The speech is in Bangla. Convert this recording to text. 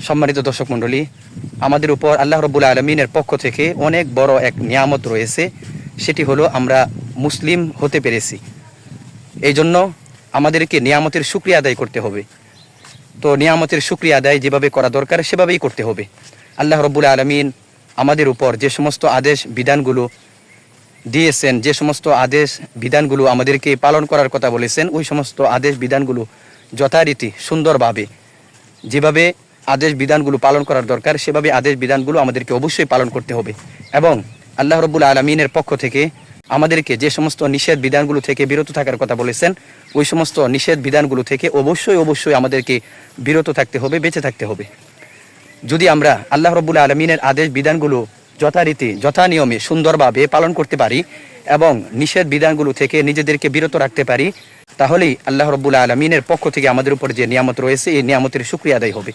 সম্মানিত দর্শক মণ্ডলী, আমাদের উপর আল্লাহ রাব্বুল আলামিনের পক্ষ থেকে অনেক বড় এক নিয়ামত রয়েছে। সেটি হলো আমরা মুসলিম হতে পেরেছি। এই জন্য আমাদেরকে নিয়ামতের শুকরিয়া আদায় করতে হবে। তো নিয়ামতের শুকরিয়া আদায় যেভাবে করা দরকার সেভাবেই করতে হবে। আল্লাহ রাব্বুল আলামিন আমাদের উপর যে সমস্ত আদেশ বিধানগুলো দিয়েছেন, যে সমস্ত আদেশ বিধানগুলো আমাদেরকে পালন করার কথা বলেছেন, ওই সমস্ত আদেশ বিধানগুলো যথারীতি সুন্দরভাবে যেভাবে আদেশ বিধানগুলো পালন করার দরকার সেভাবে আদেশ বিধানগুলো আমাদেরকে অবশ্যই পালন করতে হবে। এবং আল্লাহ রাব্বুল আলামিনের পক্ষ থেকে আমাদেরকে যে সমস্ত নিষেধ বিধানগুলো থেকে বিরত থাকার কথা বলেছেন, ওই সমস্ত নিষেধ বিধানগুলো থেকে অবশ্যই আমাদেরকে বিরত থাকতে হবে, বেঁচে থাকতে হবে। যদি আমরা আল্লাহ রাব্বুল আলামিনের আদেশ বিধানগুলো যথারীতি যথা নিয়মে সুন্দরভাবে পালন করতে পারি এবং নিষেধ বিধানগুলো থেকে নিজেদেরকে বিরত রাখতে পারি, তাহলেই আল্লাহ রাব্বুল আলামিনের পক্ষ থেকে আমাদের উপর যে নিয়ামত রয়েছে এই নিয়ামতের শুকরিয়া আদায় হবে।